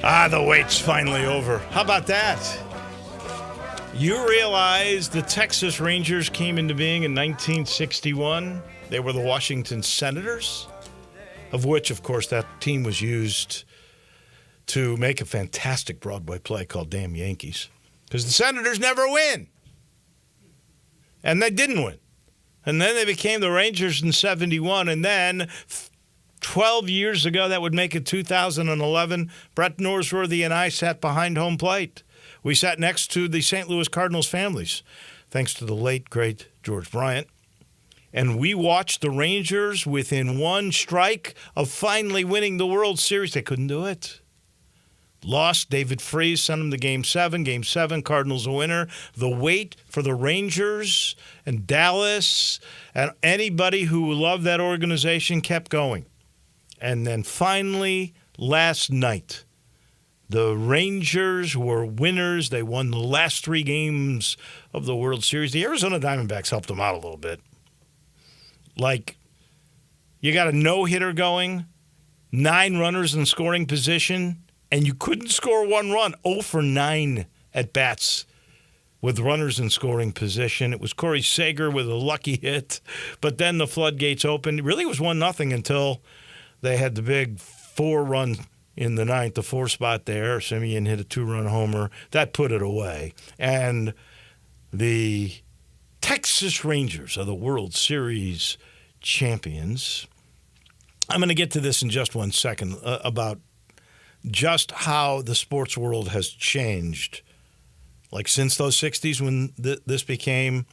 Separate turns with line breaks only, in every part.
The wait's finally over. How about that? You realize the Texas Rangers came into being in 1961? They were the Washington Senators, of which, of course, that team was used to make a fantastic Broadway play called Damn Yankees. Because the Senators never win. And they didn't win. And then they became the Rangers in 71. And then 12 years ago, that would make it 2011, Brett Norsworthy and I sat behind home plate. We sat next to the St. Louis Cardinals families, thanks to the late, great George Bryant. And we watched the Rangers within one strike of finally winning the World Series. They couldn't do it. Lost. David Freese sent them to Game 7. Game 7, Cardinals a winner. The wait for the Rangers and Dallas and anybody who loved that organization kept going. And then finally, last night, the Rangers were winners. They won the last 3 games of the World Series. The Arizona Diamondbacks helped them out a little bit. Like, you got a no-hitter going, 9 runners in scoring position, and you couldn't score 1 run. 0 for 9 at bats with runners in scoring position. It was Corey Seager with a lucky hit, but then the floodgates opened. It really was 1-0 until they had the big 4-run in the 9th, the 4 spot there. Simeon hit a 2-run homer. That put it away. And the Texas Rangers are the World Series champions. I'm going to get to this in just 1 second about just how the sports world has changed. Like since those 60s when this became,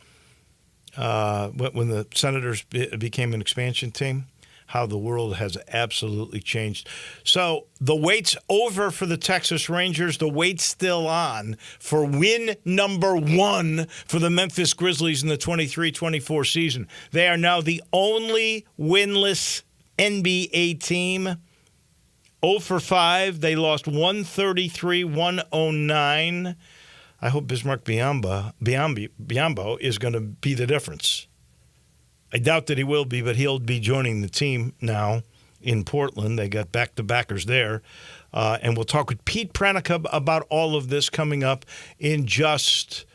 when the Senators became an expansion team, how the world has absolutely changed. So the wait's over for the Texas Rangers. The wait's still on for win number 1 for the Memphis Grizzlies in the 23-24 season. They are now the only winless NBA team. 0 for 5. They lost 133-109. I hope Bismarck Biyombo is going to be the difference. I doubt that he will be, but he'll be joining the team now in Portland. They got back-to-backers there. And we'll talk with Pete Pranica about all of this coming up in just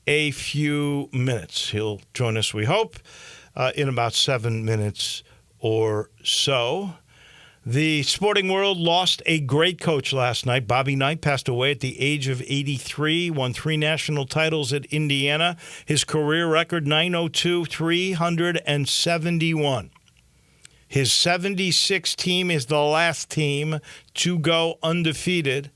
a few minutes. He'll join us, we hope, in about 7 minutes or so. The sporting world lost a great coach last night. Bobby Knight passed away at the age of 83, won 3 national titles at Indiana. His career record, 902, 371. His 76 team is the last team to go undefeated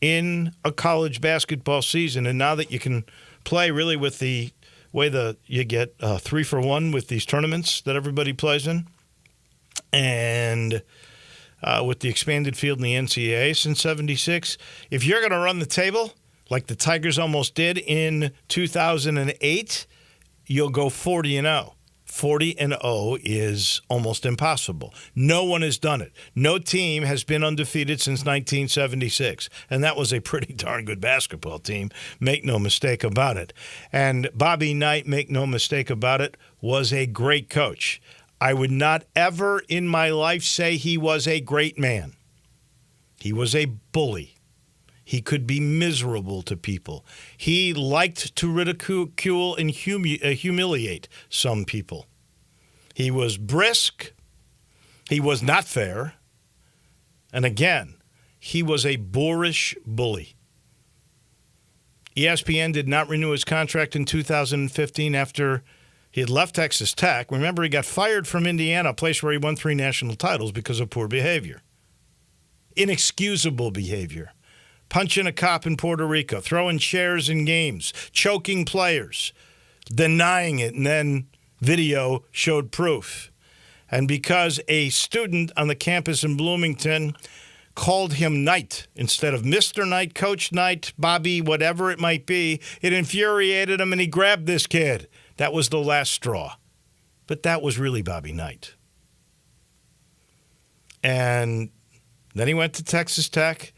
in a college basketball season. And now that you can play really with the way you get 3 for 1 with these tournaments that everybody plays in, and with the expanded field in the NCAA since 76, if you're going to run the table like the Tigers almost did in 2008, you'll go 40-0. 40-0 is almost impossible. No one has done it. No team has been undefeated since 1976, and that was a pretty darn good basketball team. Make no mistake about it. And Bobby Knight, make no mistake about it, was a great coach. I would not ever in my life say he was a great man. He was a bully. He could be miserable to people. He liked to ridicule and humiliate some people. He was brisk. He was not fair. And again, he was a boorish bully. ESPN did not renew his contract in 2015 after he had left Texas Tech. Remember, he got fired from Indiana, a place where he won 3 national titles because of poor behavior. Inexcusable behavior. Punching a cop in Puerto Rico, throwing chairs in games, choking players, denying it, and then video showed proof. And because a student on the campus in Bloomington called him Knight instead of Mr. Knight, Coach Knight, Bobby, whatever it might be, it infuriated him, and he grabbed this kid. That was the last straw. But that was really Bobby Knight. And then he went to Texas Tech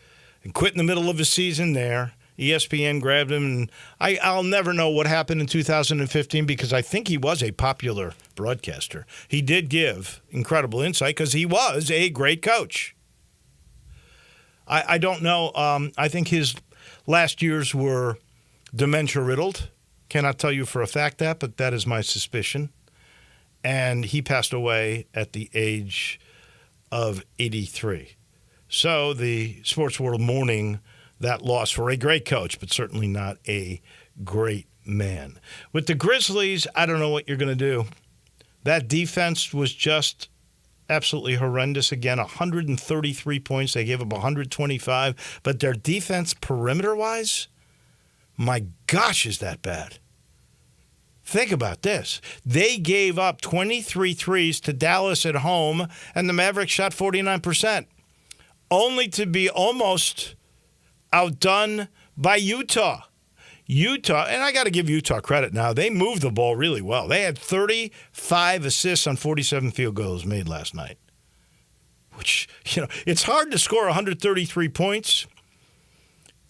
and quit in the middle of his season there. ESPN grabbed him, and I'll never know what happened in 2015 because I think he was a popular broadcaster. He did give incredible insight because he was a great coach. I don't know. I think his last years were dementia-riddled. Cannot tell you for a fact that, but that is my suspicion. And he passed away at the age of 83. So the sports world mourning that loss for a great coach, but certainly not a great man. With the Grizzlies, I don't know what you're going to do. That defense was just absolutely horrendous. Again, 133 points. They gave up 125. But their defense perimeter-wise, my gosh, is that bad. Think about this. They gave up 23 threes to Dallas at home, and the Mavericks shot 49%, only to be almost outdone by Utah. And I got to give Utah credit now. They moved the ball really well. They had 35 assists on 47 field goals made last night, which, it's hard to score 133 points,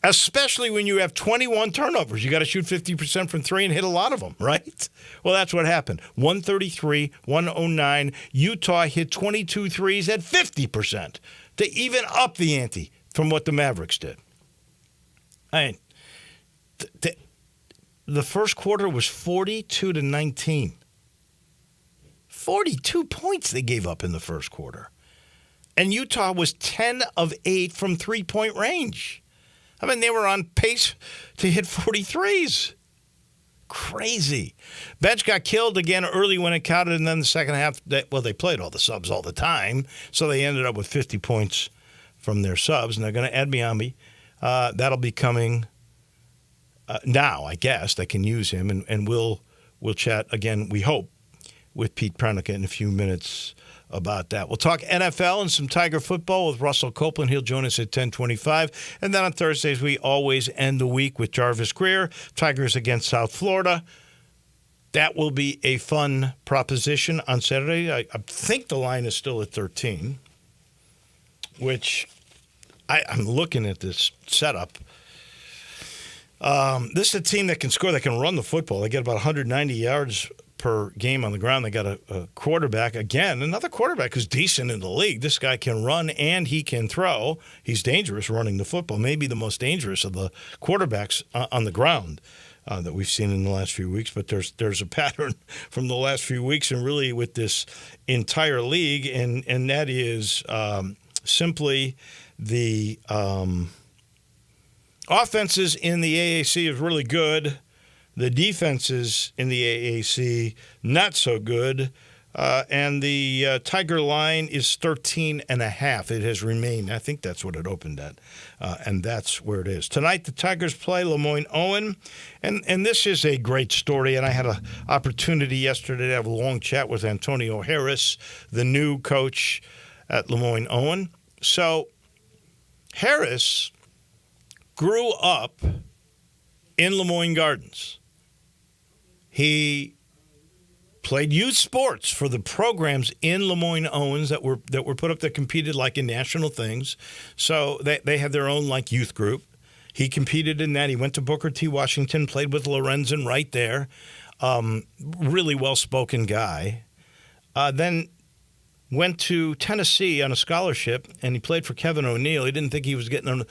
especially when you have 21 turnovers. You got to shoot 50% from three and hit a lot of them, right? Well, that's what happened. 133, 109. Utah hit 22 threes at 50% to even up the ante from what the Mavericks did. The first quarter was 42-19. 42 points they gave up in the first quarter. And Utah was 10 of 8 from three-point range. They were on pace to hit 43s. Crazy. Bench got killed again early when it counted, and then the second half, they played all the subs all the time, so they ended up with 50 points from their subs, and they're going to add Miami. That'll be coming now, I guess. They can use him, and we'll chat again, we hope, with Pete Pranica in a few minutes about that. We'll talk NFL and some Tiger football with Russell Copeland. He'll join us at 10:25. And then on Thursdays, we always end the week with Jarvis Greer, Tigers against South Florida. That will be a fun proposition on Saturday. I think the line is still at 13, which I'm looking at this setup. This is a team that can score, that can run the football. They get about 190 yards per game on the ground. They got a quarterback, again, another quarterback who's decent in the league. This guy can run and he can throw. He's dangerous running the football, maybe the most dangerous of the quarterbacks on the ground that we've seen in the last few weeks. But there's a pattern from the last few weeks and really with this entire league, and that is simply the offenses in the AAC is really good. The defenses in the AAC, not so good. And the Tiger line is 13.5. It has remained. I think that's what it opened at. And that's where it is. Tonight, the Tigers play Lemoyne-Owen. And this is a great story. And I had an opportunity yesterday to have a long chat with Antonio Harris, the new coach at Lemoyne-Owen. So Harris grew up in Lemoyne Gardens. He played youth sports for the programs in Lemoyne-Owens that were put up that competed like in national things. So they had their own youth group. He competed in that. He went to Booker T. Washington, played with Lorenzen right there. Really well-spoken guy. Then went to Tennessee on a scholarship, and he played for Kevin O'Neill. He didn't think he was getting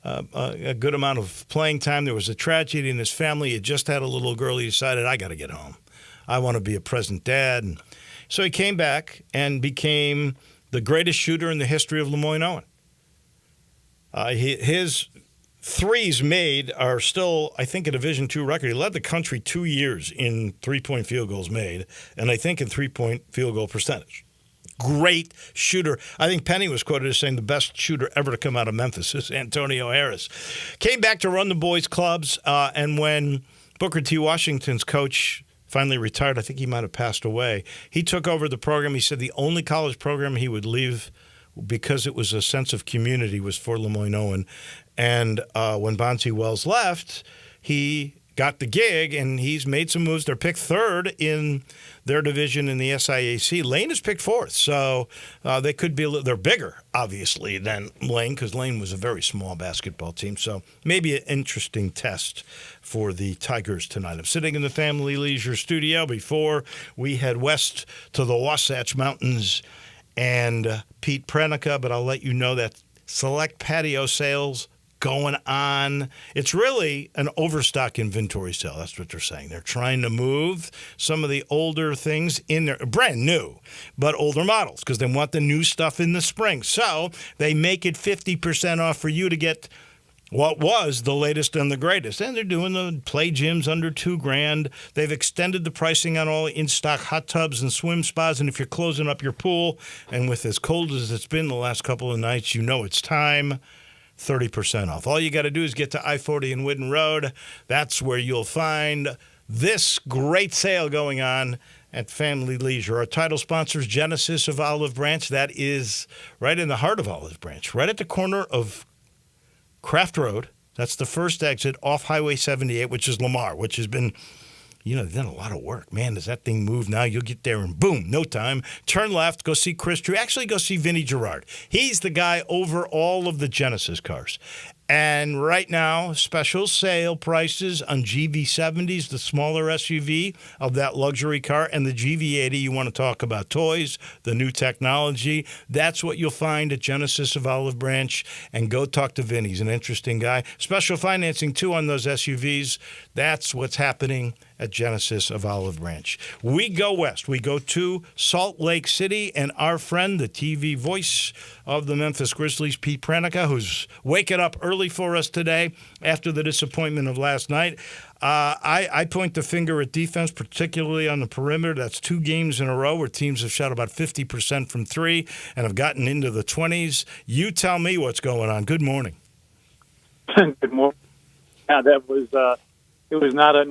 a good amount of playing time. There was a tragedy in his family. He had just had a little girl. He decided, I got to get home. I want to be a present dad. And so he came back and became the greatest shooter in the history of Lemoyne-Owen. His threes made are still, I think, a Division II record. He led the country 2 years in three-point field goals made, and I think in three-point field goal percentage. Great shooter. I think Penny was quoted as saying the best shooter ever to come out of Memphis is Antonio Harris. Came back to run the boys' clubs, and when Booker T. Washington's coach finally retired, I think he might have passed away, he took over the program. He said the only college program he would leave because it was a sense of community was for Lemoyne-Owen. And when Bonzi Wells left, he got the gig, and he's made some moves. They're picked third in their division in the SIAC. Lane is picked fourth, so they could be they're bigger, obviously, than Lane, because Lane was a very small basketball team. So maybe an interesting test for the Tigers tonight. I'm sitting in the Family Leisure studio before we head west to the Wasatch Mountains and Pete Pranica, but I'll let you know that select patio sales going on. It's really an overstock inventory sale. That's what they're saying. They're trying to move some of the older things in there, brand new, but older models, because they want the new stuff in the spring. So they make it 50% off for you to get what was the latest and the greatest. And they're doing the play gyms under $2,000. They've extended the pricing on all in-stock hot tubs and swim spas. And if you're closing up your pool, and with as cold as it's been the last couple of nights, you know it's time. 30% off. All you got to do is get to I-40 and Whidden Road. That's where you'll find this great sale going on at Family Leisure. Our title sponsors, Genesis of Olive Branch. That is right in the heart of Olive Branch, right at the corner of Craft Road. That's the first exit off Highway 78, which is Lamar, which has been, they've done a lot of work. Man, does that thing move now? You'll get there and boom, no time. Turn left, go see Chris Drew. Actually, go see Vinny Gerard. He's the guy over all of the Genesis cars. And right now, special sale prices on GV70s, the smaller SUV of that luxury car, and the GV80. You want to talk about toys, the new technology. That's what you'll find at Genesis of Olive Branch. And go talk to Vinny. He's an interesting guy. Special financing, too, on those SUVs. That's what's happening at Genesis of Olive Branch. We go west. We go to Salt Lake City, and our friend, the TV voice of the Memphis Grizzlies, Pete Pranica, who's waking up early for us today after the disappointment of last night. I point the finger at defense, particularly on the perimeter. That's 2 games in a row where teams have shot about 50% from 3 and have gotten into the 20s. You tell me what's going on. Good morning.
Good morning. Yeah, that was it was not a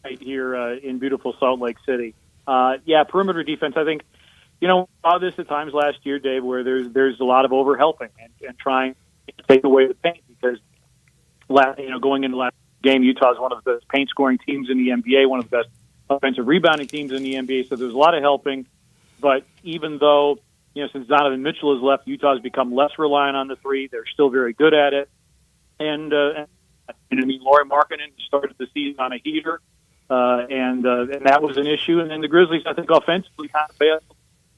night here in beautiful Salt Lake City. Perimeter defense, I think, saw this at times last year, Dave, where there's a lot of overhelping and trying to take away the paint because, going into last game, Utah is one of the best paint scoring teams in the NBA, one of the best offensive rebounding teams in the NBA. So there's a lot of helping. But even though, since Donovan Mitchell has left, Utah has become less reliant on the three. They're still very good at it. And Lauri Markkanen started the season on a heater, and that was an issue. And then the Grizzlies, I think, offensively kind of bailed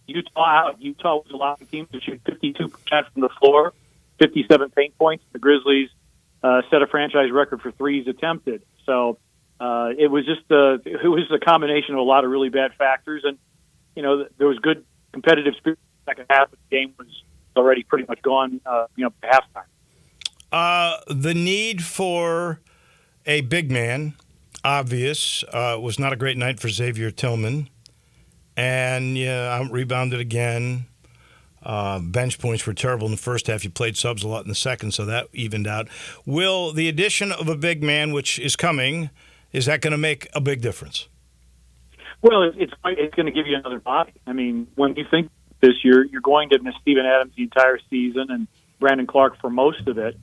Utah out. Utah was allowing teams to shoot 52% from the floor, 57 paint points. The Grizzlies set a franchise record for threes attempted. So it was just a combination of a lot of really bad factors. And, there was good competitive spirit in the second half, but the game was already pretty much gone, by halftime.
The need for a big man, obvious, was not a great night for Xavier Tillman. And, rebounded again. Bench points were terrible in the first half. You played subs a lot in the second, so that evened out. Will the addition of a big man, which is coming, is that going to make a big difference?
Well, it's going to give you another body. I mean, when you think this, you're going to miss Steven Adams the entire season and Brandon Clark for most of it.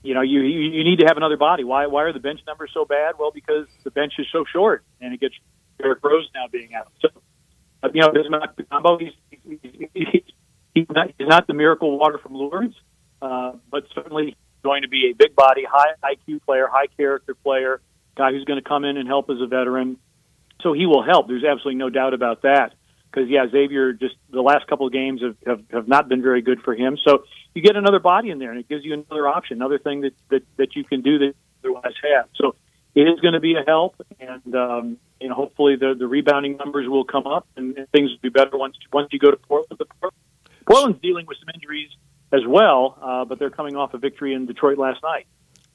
You need to have another body. Why are the bench numbers so bad? Well, because the bench is so short, and it gets Derrick Rose now being out. So, he's not the miracle water from Lourdes, but certainly going to be a big body, high IQ player, high character player, guy who's going to come in and help as a veteran. So he will help. There's absolutely no doubt about that. Because, Xavier, just the last couple of games have not been very good for him. So you get another body in there, and it gives you another option, another thing that you can do that you otherwise have. So it is going to be a help, and hopefully the rebounding numbers will come up, and things will be better once you go to Portland. Portland's dealing with some injuries as well, but they're coming off a victory in Detroit last night.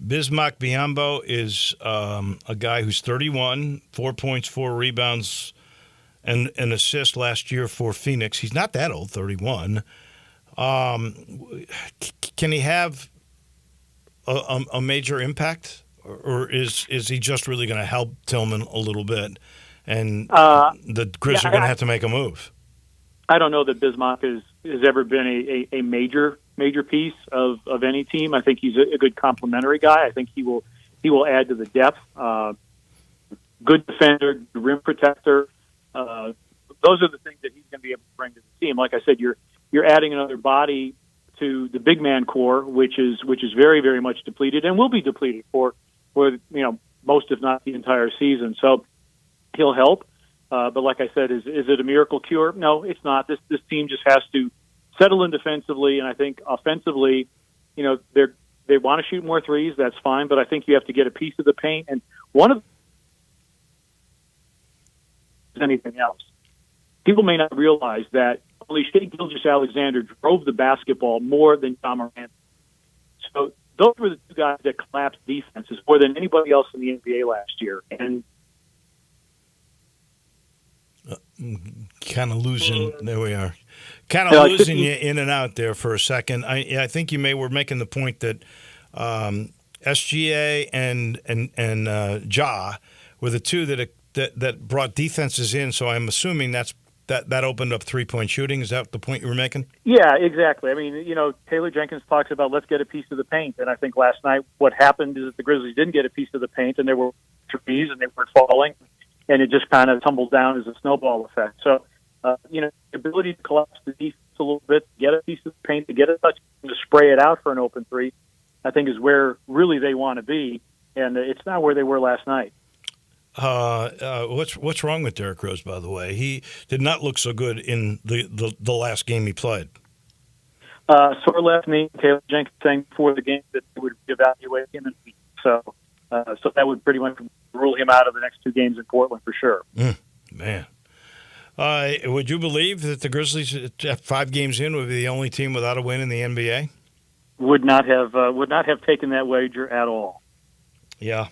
Bismack Biyombo is a guy who's 31, 4 points, 4 rebounds, and an assist last year for Phoenix. He's not that old, 31. Can he have a major impact, or is he just really going to help Tillman a little bit, and the Grizzlies are going to have to make a move?
I don't know that Bismack has ever been a major piece of any team. I think he's a good complementary guy. I think he will add to the depth. Good defender, rim protector. Those are the things that he's going to be able to bring to the team. Like I said, you're adding another body to the big man core, which is very, very much depleted and will be depleted for most, if not the entire season. So he'll help. But like I said, is it a miracle cure? No, it's not. This team just has to settle in defensively, and I think offensively, they want to shoot more threes. That's fine, but I think you have to get a piece of the paint. And one of anything else, people may not realize that only Shai Gilgeous-Alexander drove the basketball more than John Morant. So those were the two guys that collapsed defenses more than anybody else in the NBA last year. And
kind of losing. There we are. Kind of losing you in and out there for a second. I think you were making the point that SGA and Ja were the two that brought defenses in. So I'm assuming that opened up 3-point shooting. Is that the point you were making?
Yeah, exactly. I mean, Taylor Jenkins talks about let's get a piece of the paint, and I think last night what happened is that the Grizzlies didn't get a piece of the paint, and there were trees and they weren't falling, and it just kind of tumbled down as a snowball effect. So, the ability to collapse the defense a little bit, get a piece of the paint, to get a touch, to spray it out for an open three, I think is where really they want to be, and it's not where they were last night.
What's wrong with Derrick Rose, by the way? He did not look so good in the last game he played.
Sore left knee. Taylor Jenkins saying before the game that they would evaluate him in a week. So that would pretty much rule him out of the next two games in Portland for sure.
Man. Would you believe that the Grizzlies, 5 games in, would be the only team without a win in the NBA?
Would not have taken that wager at all.
Yeah,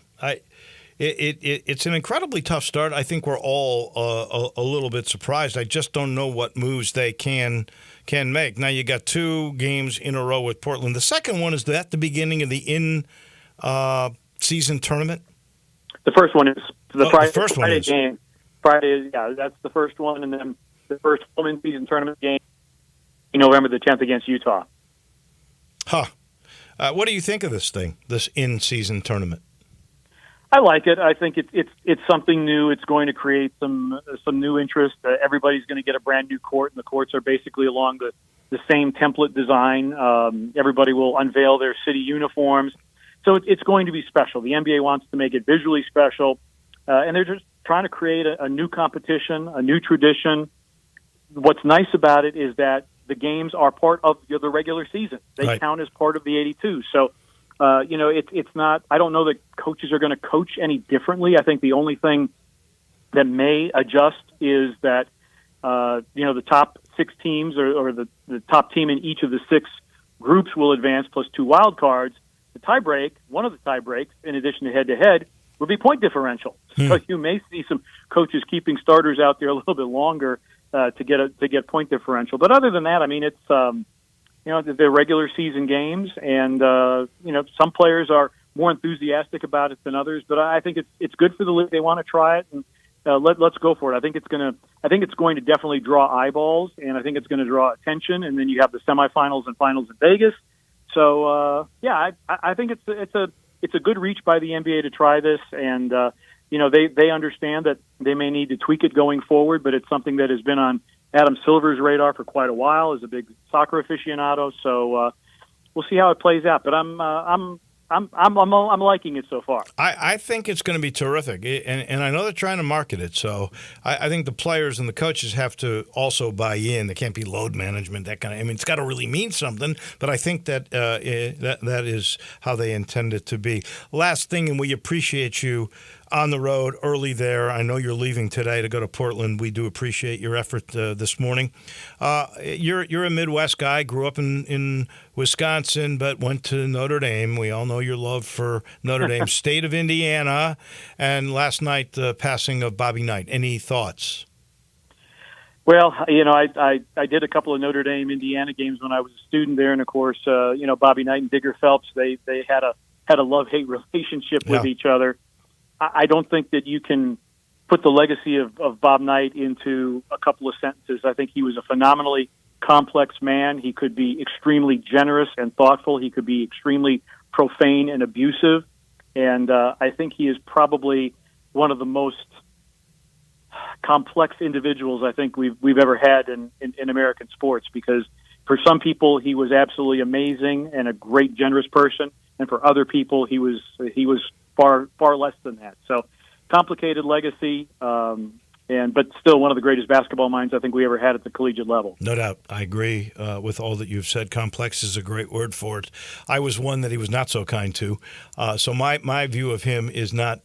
it's an incredibly tough start. I think we're all a little bit surprised. I just don't know what moves they can make. Now you got 2 games in a row with Portland. The second one, is that the beginning of the in-season tournament?
The first one is the
Friday
game. Friday, yeah, that's the first one, and then the first home season tournament game in November the 10th against Utah.
Huh. What do you think of this thing, this in-season tournament?
I like it. I think it's something new. It's going to create some new interest. Everybody's going to get a brand new court, and the courts are basically along the same template design. Everybody will unveil their city uniforms. So it's going to be special. The NBA wants to make it visually special, and they're just trying to create a new competition, a new tradition. What's nice about it is that the games are part of the regular season. They count as part of the 82. So, it's not – I don't know that coaches are going to coach any differently. I think the only thing that may adjust is that, the top 6 teams or the top team in each of the 6 groups will advance plus 2 wild cards. The tiebreak, one of the tiebreaks, in addition to head-to-head, will be point differential. So you may see some coaches keeping starters out there a little bit longer to get point differential. But other than that, I mean, it's they're regular season games, and some players are more enthusiastic about it than others. But I think it's good for the league. They want to try it, and let's go for it. I think it's going to definitely draw eyeballs, and I think it's going to draw attention. And then you have the semifinals and finals in Vegas. So I think it's a good reach by the NBA to try this, and they understand that they may need to tweak it going forward, but it's something that has been on Adam Silver's radar for quite a while as a big soccer aficionado. So we'll see how it plays out. But I'm liking it so far.
I think it's going to be terrific, and I know they're trying to market it. So I think the players and the coaches have to also buy in. There can't be load management, that kind of. I mean, it's got to really mean something. But I think that that is how they intend it to be. Last thing, and we appreciate you on the road early there. I know you're leaving today to go to Portland. We do appreciate your effort this morning. You're a Midwest guy, grew up in Wisconsin, but went to Notre Dame. We all know your love for Notre Dame. State of Indiana, and last night the passing of Bobby Knight. Any thoughts?
Well, I did a couple of Notre Dame Indiana games when I was a student there, and of course, Bobby Knight and Digger Phelps, they had a love-hate relationship with each other. I don't think that you can put the legacy of Bob Knight into a couple of sentences. I think he was a phenomenally complex man. He could be extremely generous and thoughtful. He could be extremely profane and abusive. And I think he is probably one of the most complex individuals I think we've ever had in American sports, because for some people he was absolutely amazing and a great, generous person, and for other people he was far less than that. So complicated legacy. But still one of the greatest basketball minds I think we ever had at the collegiate level.
No doubt. I agree with all that you've said. Complex is a great word for it. I was one that he was not so kind to. So my view of him is not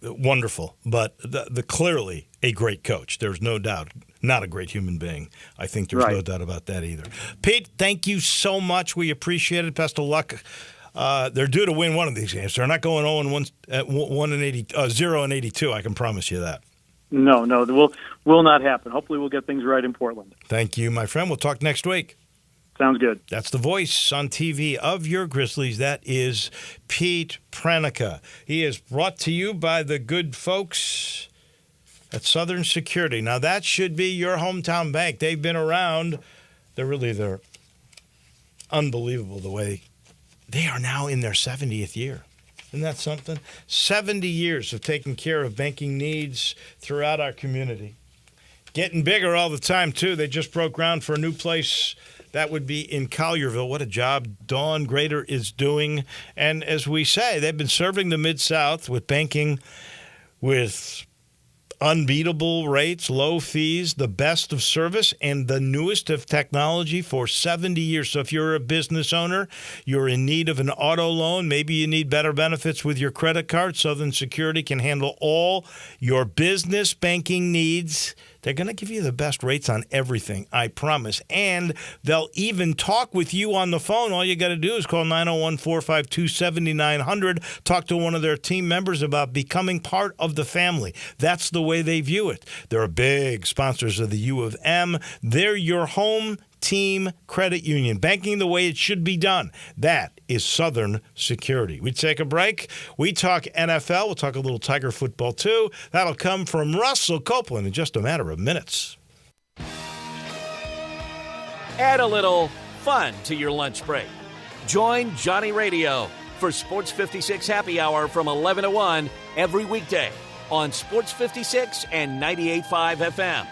wonderful, but the clearly a great coach. There's no doubt. Not a great human being. I think there's no doubt about that either. Pete, thank you so much. We appreciate it. Best of luck. They're due to win one of these games. They're not going 0-82. I can promise you that.
No, will not happen. Hopefully we'll get things right in Portland.
Thank you, my friend. We'll talk next week.
Sounds good.
That's the voice on TV of your Grizzlies. That is Pete Pranica. He is brought to you by the good folks at Southern Security. Now, that should be your hometown bank. They've been around. They're unbelievable the way they are now in their 70th year. Isn't that something? 70 years of taking care of banking needs throughout our community. Getting bigger all the time, too. They just broke ground for a new place. That would be in Collierville. What a job Dawn Grader is doing. And as we say, they've been serving the Mid-South with banking with unbeatable rates, low fees, the best of service, and the newest of technology for 70 years. So if you're a business owner, you're in need of an auto loan, maybe you need better benefits with your credit card, Southern Security can handle all your business banking needs. They're going to give you the best rates on everything, I promise. And they'll even talk with you on the phone. All you got to do is call 901-452-7900. Talk to one of their team members about becoming part of the family. That's the way they view it. They're big sponsors of the U of M. They're your home team credit union, banking the way it should be done. That is Southern Security. We take a break. We talk NFL. We'll talk a little Tiger football, too. That'll come from Russell Copeland in just a matter of minutes.
Add a little fun to your lunch break. Join Johnny Radio for Sports 56 Happy Hour from 11 to 1 every weekday on Sports 56 and 98.5 FM.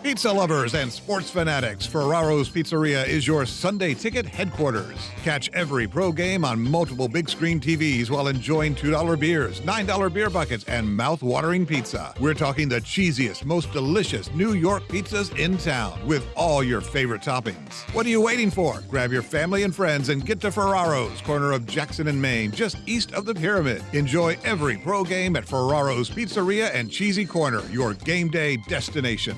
Pizza lovers and sports fanatics, Ferraro's Pizzeria is your Sunday ticket headquarters. Catch every pro game on multiple big screen TVs while enjoying $2 beers, $9 beer buckets, and mouth-watering pizza. We're talking the cheesiest, most delicious New York pizzas in town with all your favorite toppings. What are you waiting for? Grab your family and friends and get to Ferraro's, corner of Jackson and Main, just east of the Pyramid. Enjoy every pro game at Ferraro's Pizzeria and Cheesy Corner, your game day destination.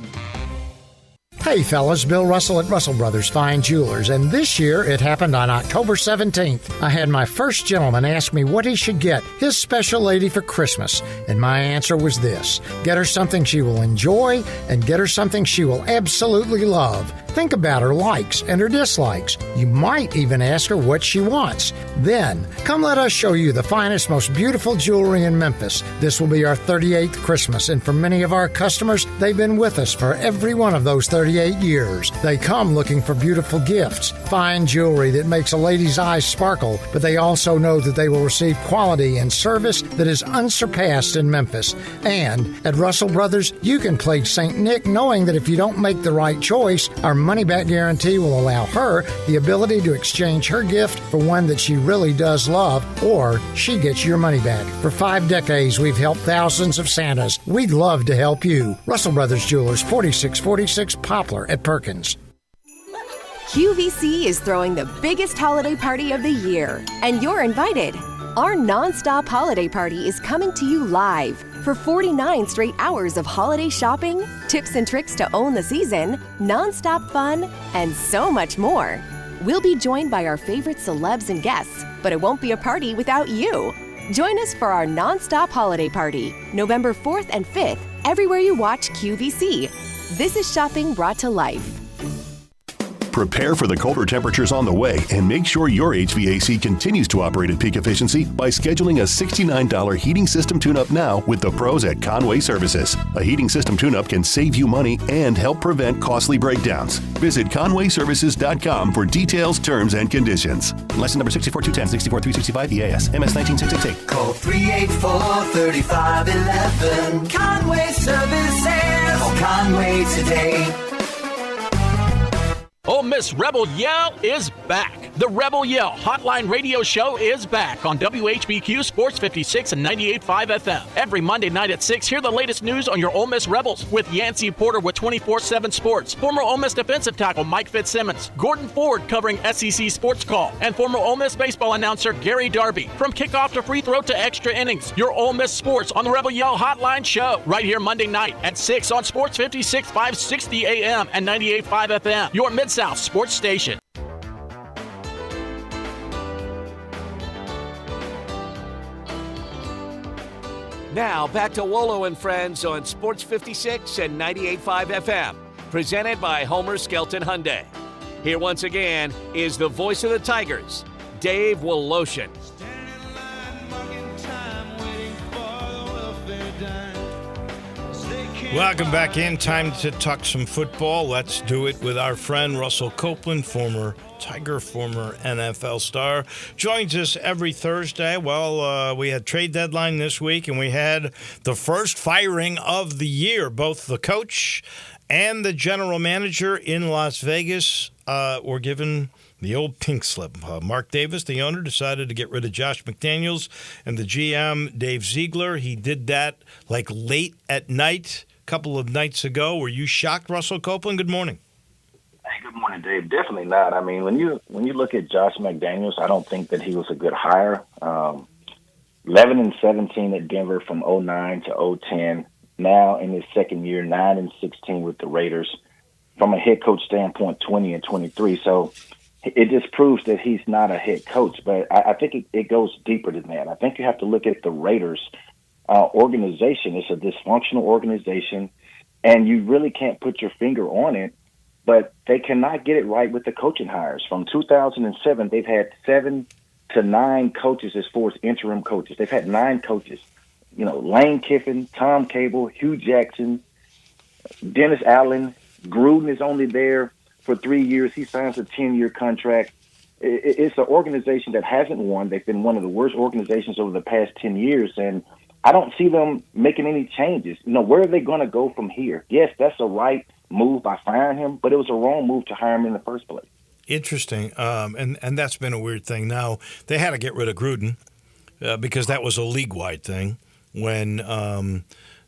Hey fellas, Bill Russell at Russell Brothers Fine Jewelers, and this year it happened on October 17th. I had my first gentleman ask me what he should get his special lady for Christmas, and my answer was this: get her something she will enjoy and get her something she will absolutely love. Think about her likes and her dislikes. You might even ask her what she wants. Then, come let us show you the finest, most beautiful jewelry in Memphis. This will be our 38th Christmas, and for many of our customers, they've been with us for every one of those 38 years. They come looking for beautiful gifts, fine jewelry that makes a lady's eyes sparkle, but they also know that they will receive quality and service that is unsurpassed in Memphis. And at Russell Brothers, you can play St. Nick knowing that if you don't make the right choice, our money-back guarantee will allow her the ability to exchange her gift for one that she really does love, or she gets your money back. For 5 decades, we've helped thousands of Santas. We'd love to help you. Russell Brothers Jewelers, 4646 Poplar at Perkins.
QVC is throwing the biggest holiday party of the year, and you're invited. Our non-stop holiday party is coming to you live for 49 straight hours of holiday shopping, tips and tricks to own the season, non-stop fun, and so much more. We'll be joined by our favorite celebs and guests, but it won't be a party without you. Join us for our non-stop holiday party, November 4th and 5th, everywhere you watch QVC. This is shopping brought to life.
Prepare for the colder temperatures on the way and make sure your HVAC continues to operate at peak efficiency by scheduling a $69 heating system tune-up now with the pros at Conway Services. A heating system tune-up can save you money and help prevent costly breakdowns. Visit conwayservices.com for details, terms, and conditions. License number 64210, 64365 EAS, MS 19668.
Call 384-3511. Conway Services. Call Conway today.
Ole Miss Rebel Yell is back.
The Rebel Yell Hotline Radio Show is back on WHBQ Sports 56 and 98.5 FM. Every Monday night at 6, hear the latest news on your Ole Miss Rebels with Yancey Porter with 24/7 Sports, former Ole Miss defensive tackle Mike Fitzsimmons, Gordon Ford covering SEC Sports Call, and former Ole Miss baseball announcer Gary Darby. From kickoff to free throw to extra innings, your Ole Miss sports on the Rebel Yell Hotline Show right here Monday night at 6 on Sports 56, 560 AM and 98.5 FM, your Mid-South sports station.
Now, back to Wolo and Friends on Sports 56 and 98.5 FM, presented by Homer Skelton Hyundai. Here once again is the voice of the Tigers, Dave Woloshin.
Welcome back in. Time to talk some football. Let's do it with our friend Russell Copeland, former Tiger, former NFL star. Joins us every Thursday. Well, we had trade deadline this week, and we had the first firing of the year. Both the coach and the general manager in Las Vegas were given the old pink slip. Mark Davis, the owner, decided to get rid of Josh McDaniels and the GM, Dave Ziegler. He did that like late at night a couple of nights ago. Were you shocked, Russell Copeland? Good morning.
Hey, good morning, Dave. Definitely not. I mean, when you look at Josh McDaniels, I don't think that he was a good hire. 11-17 at Denver from 2009 to 2010. Now in his second year, 9-16 with the Raiders. From a head coach standpoint, 20-23. So it just proves that he's not a head coach. But I think it goes deeper than that. I think you have to look at the Raiders organization. It's a dysfunctional organization, and you really can't put your finger on it. But they cannot get it right with the coaching hires. From 2007, they've had 7 to 9 coaches as far as interim coaches. They've had 9 coaches. You know, Lane Kiffin, Tom Cable, Hugh Jackson, Dennis Allen. Gruden is only there for 3 years. He signs a 10-year contract. It's an organization that hasn't won. They've been one of the worst organizations over the past 10 years, and I don't see them making any changes. You know, where are they going to go from here? Yes, that's a right move by firing him, but it was a wrong move to hire him in the first place.
Interesting, and that's been a weird thing. Now, they had to get rid of Gruden because that was a league-wide thing when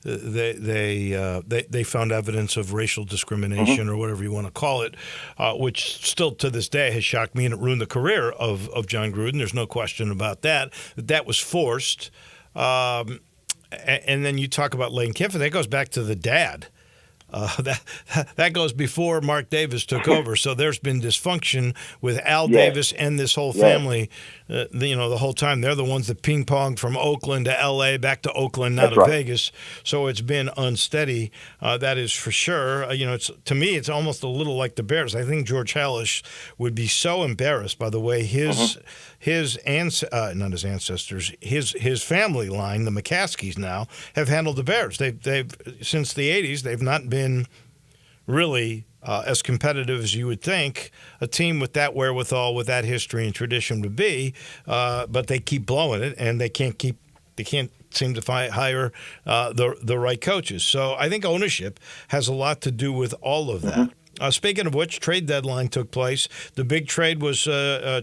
they found evidence of racial discrimination or whatever you want to call it, which still to this day has shocked me, and it ruined the career of John Gruden. There's no question about that. That was forced. And then you talk about Lane Kiffin. That goes back to the dad. That goes before Mark Davis took over. So there's been dysfunction with Al Davis and this whole family. The whole time they're the ones that ping ponged from Oakland to L.A. back to Oakland, now to Vegas. So it's been unsteady. That is for sure. It's to me, it's almost a little like the Bears. I think George Hellish would be so embarrassed by the way his family line, the McCaskies now, have handled the Bears. They've since the 80s, they've not been really as competitive as you would think a team with that wherewithal, with that history and tradition would be, but they keep blowing it, and they can't seem to hire the right coaches. So I think ownership has a lot to do with all of that. Speaking of which, trade deadline took place. The big trade was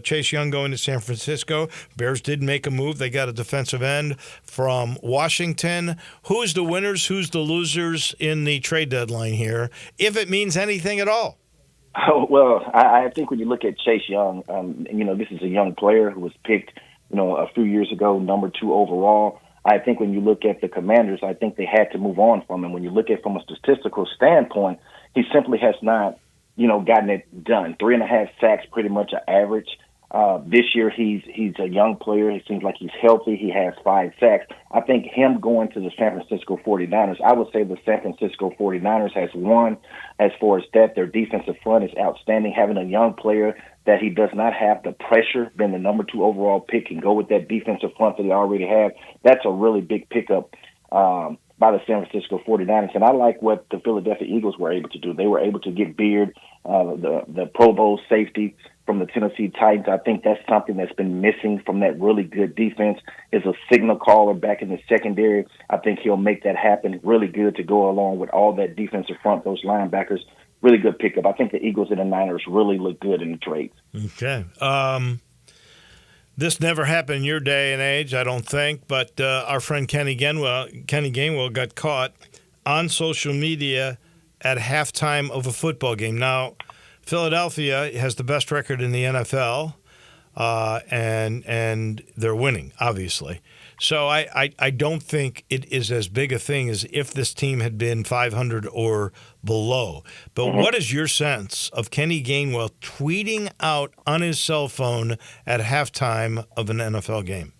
Chase Young going to San Francisco. Bears did make a move. They got a defensive end from Washington. Who's the winners? Who's the losers in the trade deadline here, if it means anything at all?
Oh, well, I think when you look at Chase Young, this is a young player who was picked, a few years ago, number 2 overall. I think when you look at the Commanders, I think they had to move on from him. When you look at it from a statistical standpoint, he simply has not, gotten it done. 3.5 sacks, pretty much an average. This year, he's a young player. He seems like he's healthy. He has 5 sacks. I think him going to the San Francisco 49ers, I would say the San Francisco 49ers has won as far as that. Their defensive front is outstanding. Having a young player that he does not have the pressure, being the number 2 overall pick, and go with that defensive front that they already have, that's a really big pickup by the San Francisco 49ers. And I like what the Philadelphia Eagles were able to do. They were able to get Beard, the Pro Bowl safety, from the Tennessee Titans. I think that's something that's been missing from that really good defense is a signal caller back in the secondary. I think he'll make that happen really good to go along with all that defensive front, those linebackers. Really good pickup. I think the Eagles and the Niners really look good in the trades.
Okay. This never happened in your day and age, I don't think, but our friend Kenny Gainwell got caught on social media at halftime of a football game. Now, Philadelphia has the best record in the NFL, and they're winning, obviously. So I don't think it is as big a thing as if this team had been 500 or below. But what is your sense of Kenny Gainwell tweeting out on his cell phone at halftime of an NFL game?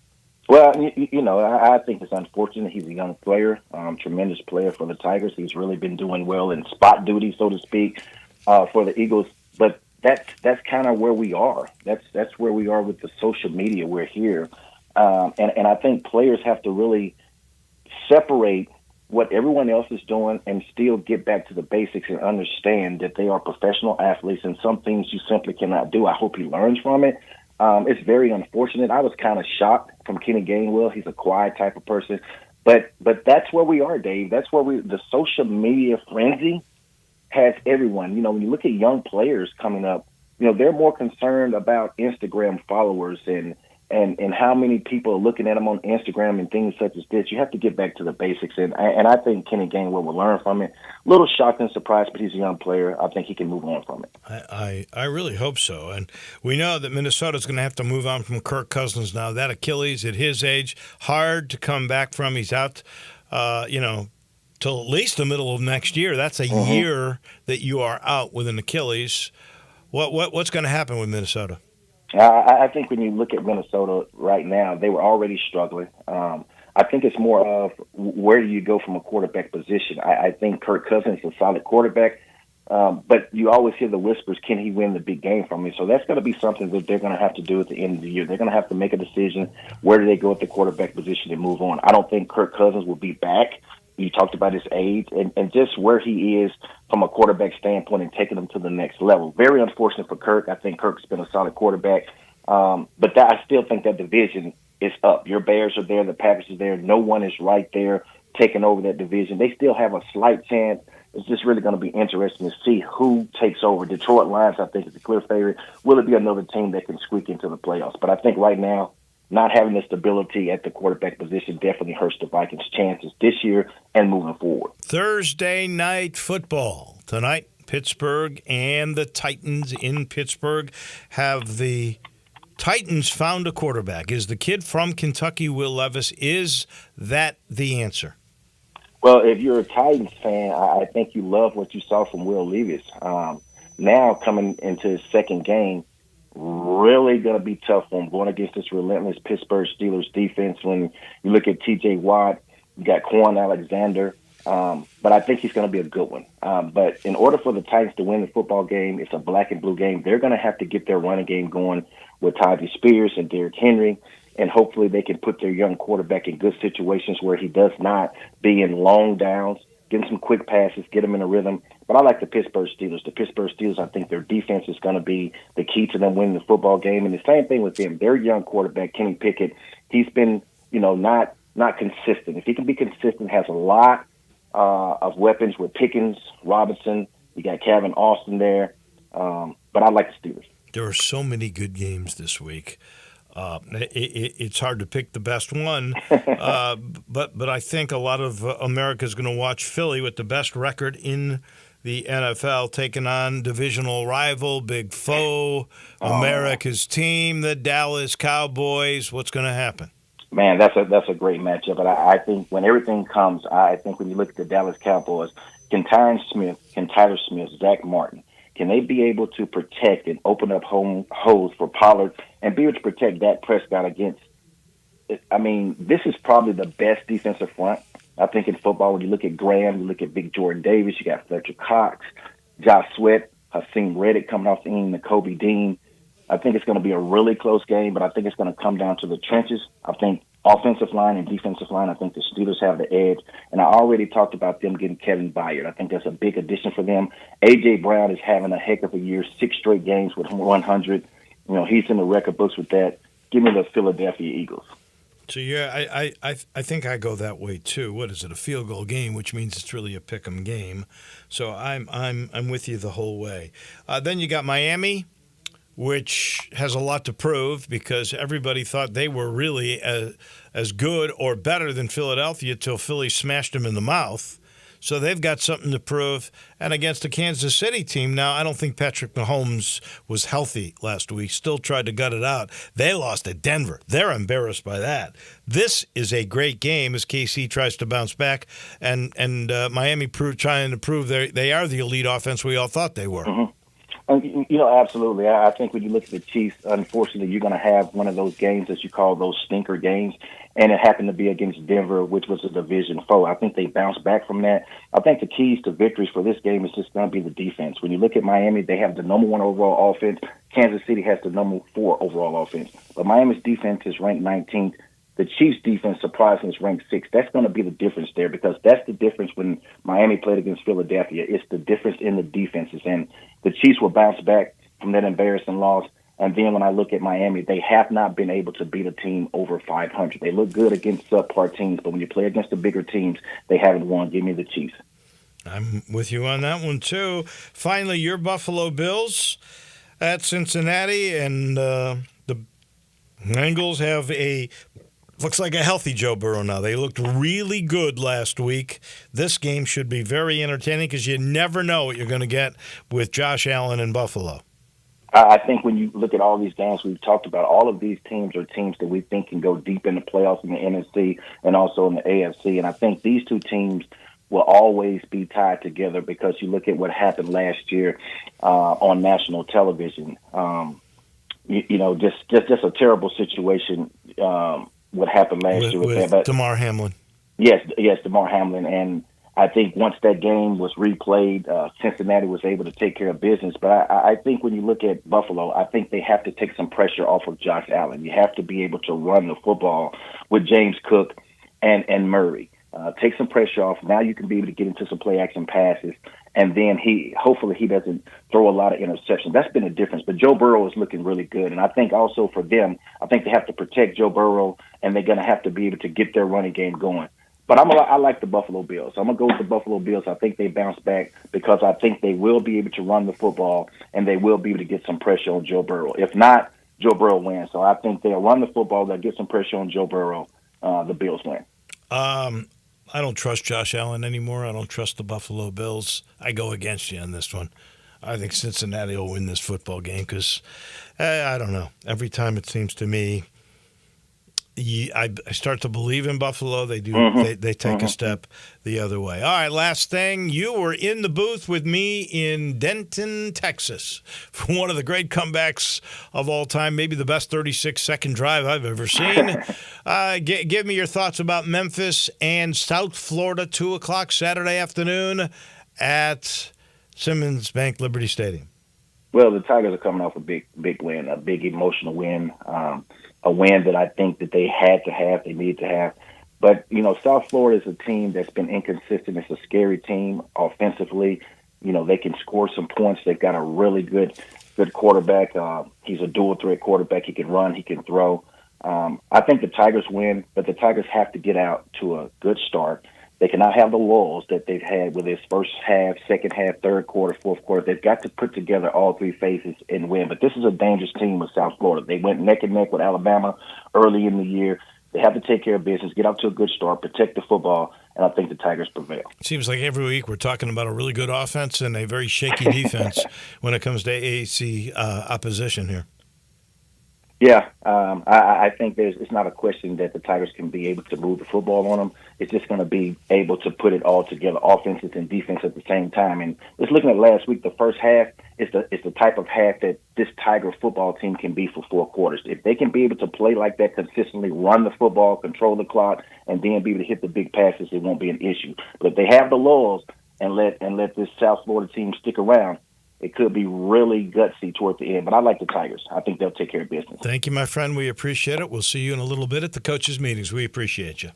Well, I think it's unfortunate. He's a young player, tremendous player for the Tigers. He's really been doing well in spot duty, so to speak, for the Eagles. But that's kind of where we are. That's where we are with the social media. We're here. And I think players have to really separate what everyone else is doing and still get back to the basics and understand that they are professional athletes and some things you simply cannot do. I hope he learns from it. It's very unfortunate. I was kind of shocked from Kenny Gainwell. He's a quiet type of person. But that's where we are, Dave. That's where the social media frenzy has everyone. When you look at young players coming up, they're more concerned about Instagram followers and how many people are looking at them on Instagram and things such as this. You have to get back to the basics, and I think Kenny Gainwell will learn from it. A little shocked and surprised, but he's a young player. I think he can move on from it.
I really hope so. And we know that Minnesota's going to have to move on from Kirk Cousins now. That Achilles at his age, hard to come back from. He's out, till at least the middle of next year. That's a year that you are out with an Achilles. What's going to happen with Minnesota?
I think when you look at Minnesota right now, they were already struggling. I think it's more of where do you go from a quarterback position. I think Kirk Cousins is a solid quarterback, but you always hear the whispers, can he win the big game from me? So that's going to be something that they're going to have to do at the end of the year. They're going to have to make a decision. Where do they go at the quarterback position and move on? I don't think Kirk Cousins will be back. You talked about his age and just where he is from a quarterback standpoint and taking him to the next level. Very unfortunate for Kirk. I think Kirk's been a solid quarterback. But I still think that division is up. Your Bears are there. The Packers are there. No one is right there taking over that division. They still have a slight chance. It's just really going to be interesting to see who takes over. Detroit Lions, I think, is a clear favorite. Will it be another team that can squeak into the playoffs? But I think right now, not having the stability at the quarterback position definitely hurts the Vikings' chances this year and moving forward.
Thursday night football. Tonight, Pittsburgh and the Titans in Pittsburgh. Have the Titans found a quarterback? Is the kid from Kentucky, Will Levis, is that the answer?
Well, if you're a Titans fan, I think you love what you saw from Will Levis. Now coming into his second game, really going to be tough for him going against this relentless Pittsburgh Steelers defense. When you look at T.J. Watt, you got Quan Alexander, but I think he's going to be a good one. But in order for the Titans to win the football game, it's a black and blue game. They're going to have to get their running game going with Tyjae Spears and Derrick Henry, and hopefully they can put their young quarterback in good situations where he does not be in long downs, getting some quick passes, get him in a rhythm. But I like the Pittsburgh Steelers. The Pittsburgh Steelers, I think their defense is going to be the key to them winning the football game. And the same thing with them. Their young quarterback, Kenny Pickett, he's been, not consistent. If he can be consistent, has a lot of weapons with Pickens, Robinson. You got Calvin Austin there. But I like the Steelers.
There are so many good games this week. It's hard to pick the best one, but I think a lot of America is going to watch Philly with the best record in the NFL taking on divisional rival, big foe, America's team, the Dallas Cowboys. What's going to happen?
Man, that's a great matchup. But I think when everything comes, I think when you look at the Dallas Cowboys, can Tyler Smith, Zach Martin, can they be able to protect and open up holes for Pollard and be able to protect Dak Prescott against? I mean, this is probably the best defensive front, I think, in football. When you look at Graham, you look at Big Jordan Davis, you got Fletcher Cox, Josh Sweat, Hakeem Reddick coming off the end, Nakobe Dean. I think it's going to be a really close game, but I think it's going to come down to the trenches. I think offensive line and defensive line, I think the Steelers have the edge. And I already talked about them getting Kevin Byard. I think that's a big addition for them. A.J. Brown is having a heck of a year, 6 straight games with 100. he's in the record books with that. Give me the Philadelphia Eagles.
So yeah, I think I go that way too. What is it? A field goal game, which means it's really a pick'em game. So I'm with you the whole way. Then you got Miami, which has a lot to prove because everybody thought they were really as good or better than Philadelphia till Philly smashed them in the mouth. So they've got something to prove. And against the Kansas City team, now I don't think Patrick Mahomes was healthy last week. Still tried to gut it out. They lost at Denver. They're embarrassed by that. This is a great game as KC tries to bounce back. And Miami trying to prove they are the elite offense we all thought they were.
Mm-hmm. Absolutely. I think when you look at the Chiefs, unfortunately, you're going to have one of those games that you call those stinker games, and it happened to be against Denver, which was a division foe. I think they bounced back from that. I think the keys to victories for this game is just going to be the defense. When you look at Miami, they have the number 1 overall offense. Kansas City has the number 4 overall offense. But Miami's defense is ranked 19th. The Chiefs' defense, surprisingly, is ranked 6th. That's going to be the difference there because that's the difference when Miami played against Philadelphia. It's the difference in the defenses. And the Chiefs will bounce back from that embarrassing loss. And then when I look at Miami, they have not been able to beat a team over 500. They look good against subpar teams, but when you play against the bigger teams, they haven't won. Give me the Chiefs.
I'm with you on that one, too. Finally, your Buffalo Bills at Cincinnati, and the Bengals have looks like a healthy Joe Burrow now. They looked really good last week. This game should be very entertaining because you never know what you're going to get with Josh Allen in Buffalo.
I think when you look at all these games we've talked about, all of these teams are teams that we think can go deep in the playoffs in the NFC and also in the AFC. And I think these two teams will always be tied together because you look at what happened last year on national television. Just a terrible situation. What happened last year with that.
Damar Hamlin.
Yes, Damar Hamlin. And I think once that game was replayed, Cincinnati was able to take care of business. But I think when you look at Buffalo, I think they have to take some pressure off of Josh Allen. You have to be able to run the football with James Cook and Murray. Take some pressure off. Now you can be able to get into some play-action passes. And then hopefully he doesn't throw a lot of interceptions. That's been a difference. But Joe Burrow is looking really good. And I think also for them, I think they have to protect Joe Burrow, and they're going to have to be able to get their running game going. But I like the Buffalo Bills. I'm going to go with the Buffalo Bills. I think they bounce back because I think they will be able to run the football, and they will be able to get some pressure on Joe Burrow. If not, Joe Burrow wins. So I think they'll run the football, they'll get some pressure on Joe Burrow. The Bills win.
I don't trust Josh Allen anymore. I don't trust the Buffalo Bills. I go against you on this one. I think Cincinnati will win this football game because, I don't know, every time it seems to me, I start to believe in Buffalo. They do. Mm-hmm. They take a step the other way. All right, last thing. You were in the booth with me in Denton, Texas, for one of the great comebacks of all time, maybe the best 36-second drive I've ever seen. Give me your thoughts about Memphis and South Florida, 2 o'clock Saturday afternoon at Simmons Bank Liberty Stadium.
Well, the Tigers are coming off a big win, a big emotional win. A win that I think that they had to have, they need to have. But, South Florida is a team that's been inconsistent. It's a scary team offensively. They can score some points. They've got a really good quarterback. He's a dual-threat quarterback. He can run. He can throw. I think the Tigers win, but the Tigers have to get out to a good start. They cannot have the lulls that they've had with this first half, second half, third quarter, fourth quarter. They've got to put together all three phases and win. But this is a dangerous team with South Florida. They went neck and neck with Alabama early in the year. They have to take care of business, get out to a good start, protect the football, and I think the Tigers prevail.
Seems like every week we're talking about a really good offense and a very shaky defense when it comes to AAC opposition here.
Yeah, I think it's not a question that the Tigers can be able to move the football on them. It's just going to be able to put it all together, offenses and defense at the same time. And just looking at last week, the first half is the type of half that this Tiger football team can be for 4 quarters. If they can be able to play like that consistently, run the football, control the clock, and then be able to hit the big passes, it won't be an issue. But if they have the lulls and let this South Florida team stick around, it could be really gutsy toward the end. But I like the Tigers. I think they'll take care of business.
Thank you, my friend. We appreciate it. We'll see you in a little bit at the coaches' meetings. We appreciate you.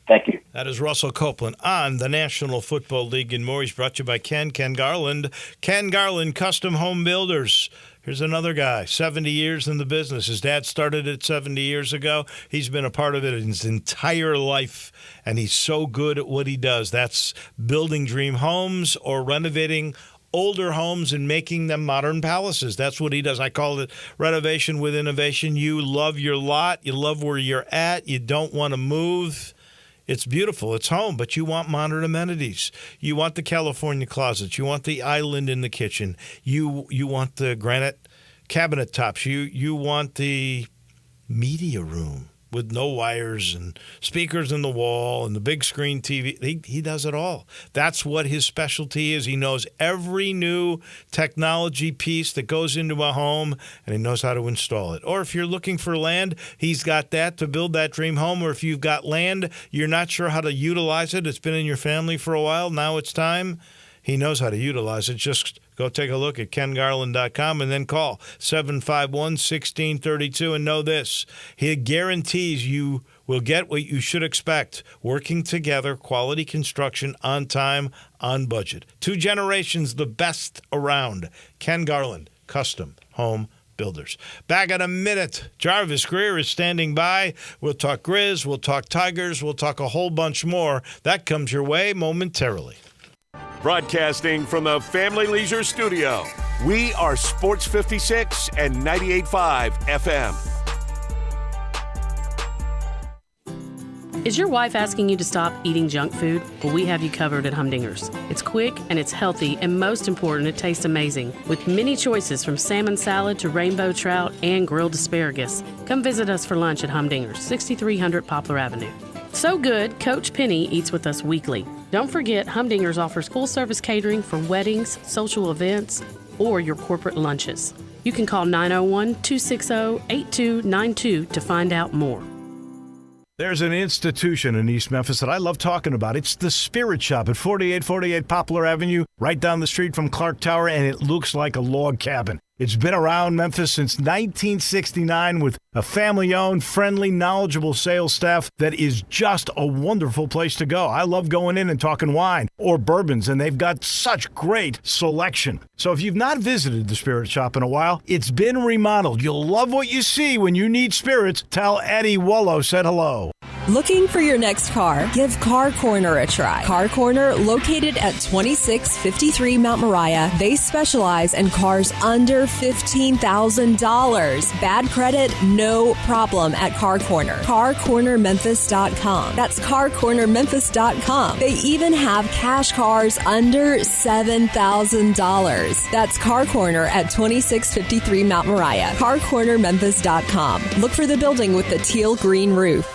Thank you.
That is Russell Copeland on the National Football League in Morris, brought to you by Ken Garland. Ken Garland Custom Home Builders. Here's another guy, 70 years in the business. His dad started it 70 years ago. He's been a part of it his entire life, and he's so good at what he does. That's building dream homes or renovating older homes and making them modern palaces. That's what he does. I call it renovation with innovation. You love your lot. You love where you're at. You don't want to move. It's beautiful. It's home, but you want modern amenities. You want the California closets. You want the island in the kitchen. You want the granite cabinet tops. You want the media room with no wires and speakers in the wall and the big screen TV. He does it all. That's what his specialty is. He knows every new technology piece that goes into a home, and he knows how to install it. Or if you're looking for land, he's got that to build that dream home. Or if you've got land, you're not sure how to utilize it. It's been in your family for a while. Now it's time. He knows how to utilize it. Just go take a look at kengarland.com and then call 751-1632 and know this. He guarantees you will get what you should expect. Working together, quality construction, on time, on budget. 2 generations, the best around. Ken Garland, Custom Home Builders. Back in a minute. Jarvis Greer is standing by. We'll talk Grizz, we'll talk Tigers, we'll talk a whole bunch more. That comes your way momentarily.
Broadcasting from the Family Leisure Studio, we are Sports 56 and 98.5 FM.
Is your wife asking you to stop eating junk food? Well, we have you covered at Humdinger's. It's quick and it's healthy, and most important, it tastes amazing. With many choices from salmon salad to rainbow trout and grilled asparagus. Come visit us for lunch at Humdinger's, 6300 Poplar Avenue. So good, Coach Penny eats with us weekly. Don't forget, Humdinger's offers full-service catering for weddings, social events, or your corporate lunches. You can call 901-260-8292 to find out more.
There's an institution in East Memphis that I love talking about. It's the Spirit Shop at 4848 Poplar Avenue, right down the street from Clark Tower, and it looks like a log cabin. It's been around Memphis since 1969 with a family-owned, friendly, knowledgeable sales staff that is just a wonderful place to go. I love going in and talking wine or bourbons, and they've got such great selection. So if you've not visited the Spirit Shop in a while, it's been remodeled. You'll love what you see when you need spirits. Tell Eddie Wolo said hello.
Looking for your next car? Give Car Corner a try. Car Corner, located at 2653 Mount Moriah. They specialize in cars under $15,000. Bad credit? No problem at Car Corner. CarCornerMemphis.com. That's CarCornerMemphis.com. They even have cash cars under $7,000. That's Car Corner at 2653 Mount Moriah. CarCornerMemphis.com. Look for the building with the teal green roof.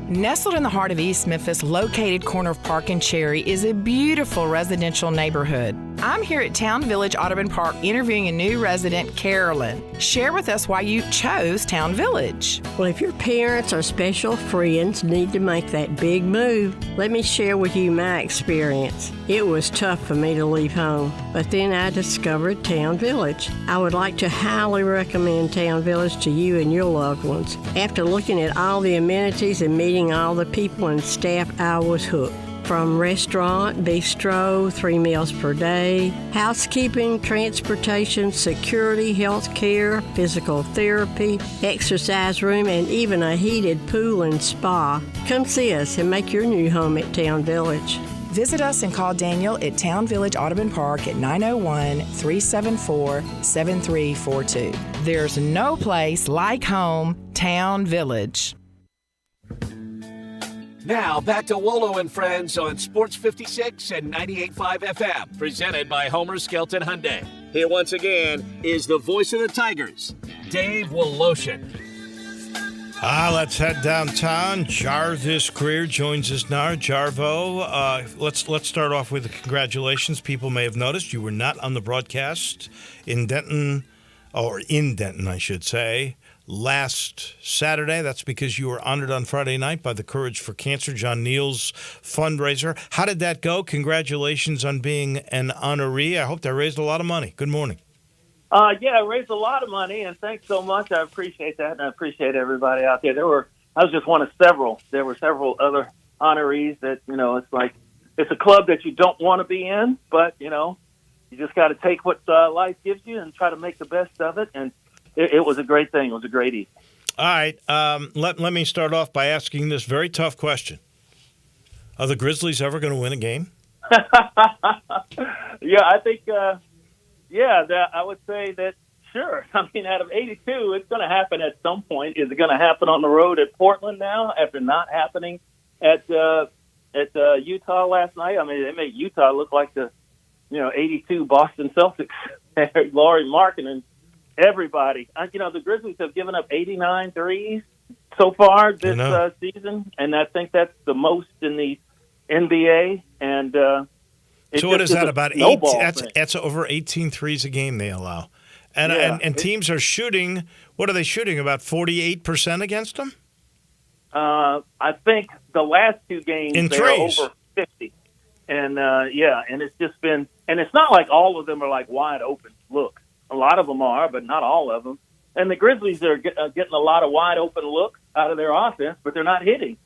Nestled in the heart of East Memphis, located corner of Park and Cherry, is a beautiful residential neighborhood. I'm here at Town Village Audubon Park interviewing a new resident, Carolyn. Share with us why you chose Town Village.
Well, if your parents or special friends need to make that big move, let me share with you my experience. It was tough for me to leave home, but then I discovered Town Village. I would like to highly recommend Town Village to you and your loved ones. After looking at all the amenities and meeting all the people and staff, I was hooked. From restaurant, bistro, 3 meals per day, housekeeping, transportation, security, health care, physical therapy, exercise room, and even a heated pool and spa. Come see us and make your new home at Town Village.
Visit us and call Daniel at Town Village Audubon Park at 901-374-7342. There's no place like home, Town Village.
Now, back to Wolo and Friends on Sports 56 and 98.5 FM, presented by Homer Skelton Hyundai. Here once again is the voice of the Tigers, Dave Woloshin.
Let's head downtown. Jarvis Greer joins us now. Jarvo, let's start off with the congratulations. People may have noticed you were not on the broadcast in Denton, I should say, last Saturday. That's because you were honored on Friday night by the Courage for Cancer, John Neal's fundraiser. How did that go? Congratulations on being an honoree. I hope that raised a lot of money. Good morning.
Yeah, it raised a lot of money, and thanks so much. I appreciate that, and I appreciate everybody out there. I was just one of several. There were several other honorees that, it's like, it's a club that you don't want to be in, but, you just got to take what life gives you and try to make the best of it. And it was a great thing. It was a great evening.
All right. Let me start off by asking this very tough question. Are the Grizzlies ever going to win a game?
Yeah, I think, I would say that, sure. I mean, out of 82, it's going to happen at some point. Is it going to happen on the road at Portland now after not happening at Utah last night? I mean, they made Utah look like the 82 Boston Celtics. Laurie Markkinen, everybody. The Grizzlies have given up 89 threes so far this season, and I think that's the most in the NBA. And
so what is that, about 8? That's over 18 threes a game they allow. And teams are shooting, what are they shooting, about 48% against them?
I think the last 2 games they're over 50. And, and it's just been – and it's not like all of them are like wide open. Look, a lot of them are, but not all of them. And the Grizzlies are getting a lot of wide open looks out of their offense, but they're not hitting.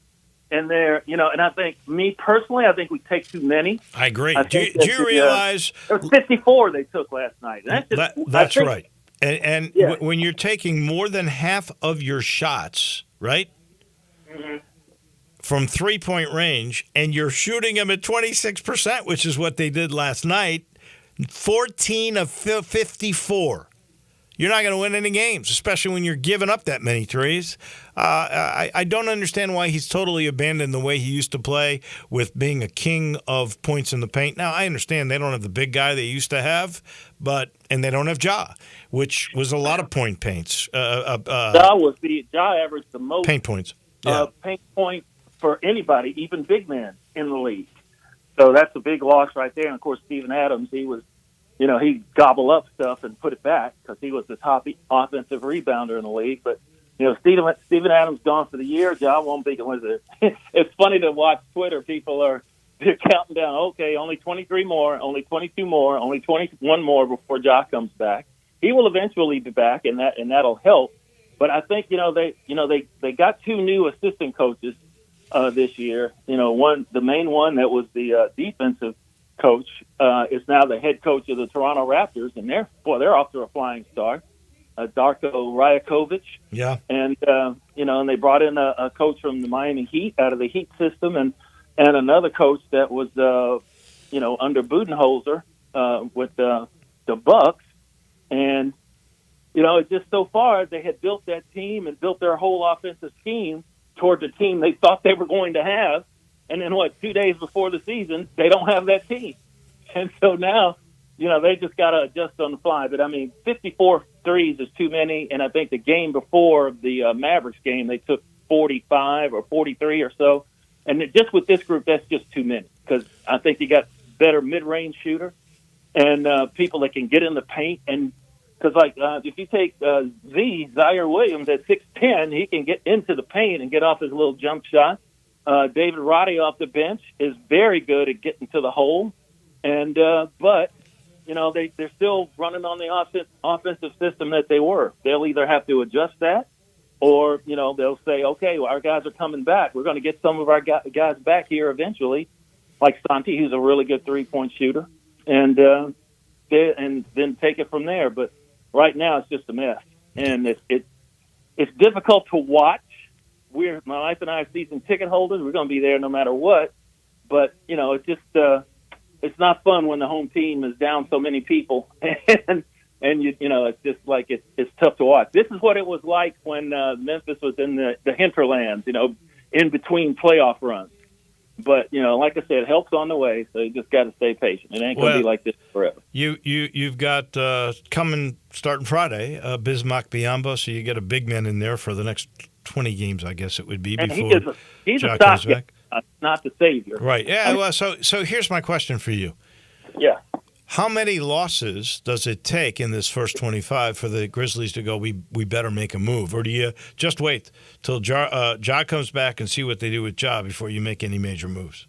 And they're, and I think, me personally, I think we take too many.
I agree. Do you realize
there was 54 they took last night?
That's right. And when you're taking more than half of your shots, right, from 3-point range, and you're shooting them at 26%, which is what they did last night, 14 of 54. You're not going to win any games, especially when you're giving up that many threes. I don't understand why he's totally abandoned the way he used to play with being a king of points in the paint. Now, I understand they don't have the big guy they used to have, and they don't have Ja, which was a lot of point paints.
Ja averaged the most
paint points.
Paint points for anybody, even big men in the league. So that's a big loss right there. And, of course, Steven Adams, he was – he'd gobble up stuff and put it back because he was the top offensive rebounder in the league. But, Steven Adams gone for the year. Ja won't be. It's funny to watch Twitter. People they're counting down. Okay, only 23 more, only 22 more, only 21 more before Ja comes back. He will eventually be back, and that'll help. But I think they got 2 new assistant coaches this year. The main one that was the defensive coach is now the head coach of the Toronto Raptors, and they're off to a flying start. Darko Rajakovic.
Yeah. And,
and they brought in a coach from the Miami Heat out of the Heat system and another coach that was, under Budenholzer with the Bucks. And, it's just so far they had built that team and built their whole offensive scheme towards a team they thought they were going to have. And then 2 days before the season, they don't have that team. And so now, they just got to adjust on the fly. But, 54 threes is too many. And I think the game before the Mavericks game, they took 45 or 43 or so. And just with this group, that's just too many. Because I think you got better mid-range shooter and people that can get in the paint. And because, if you take Zaire Williams at 6'10", he can get into the paint and get off his little jump shot. David Roddy off the bench is very good at getting to the hole, and but they're still running on the offensive system that they were. They'll either have to adjust that, or they'll say, okay, well, our guys are coming back. We're going to get some of our guys back here eventually, like Santi, who's a really good 3-point shooter, and then take it from there. But right now, it's just a mess, and it's difficult to watch. My wife and I are season ticket holders. We're going to be there no matter what. But, it's just it's not fun when the home team is down so many people. and it's just like it's tough to watch. This is what it was like when Memphis was in the hinterlands, in between playoff runs. But, like I said, help's on the way, so you just got to stay patient. It ain't going to be like this forever.
You've got coming starting Friday, Bismack Biyombo, so you get a big man in there for the next 20 games, I guess it would be, before
he's
Ja
a
comes back.
Not the savior.
Right. Yeah, well, so here's my question for you.
Yeah.
How many losses does it take in this first 25 for the Grizzlies to go, we better make a move? Or do you just wait till Ja comes back and see what they do with Ja before you make any major moves?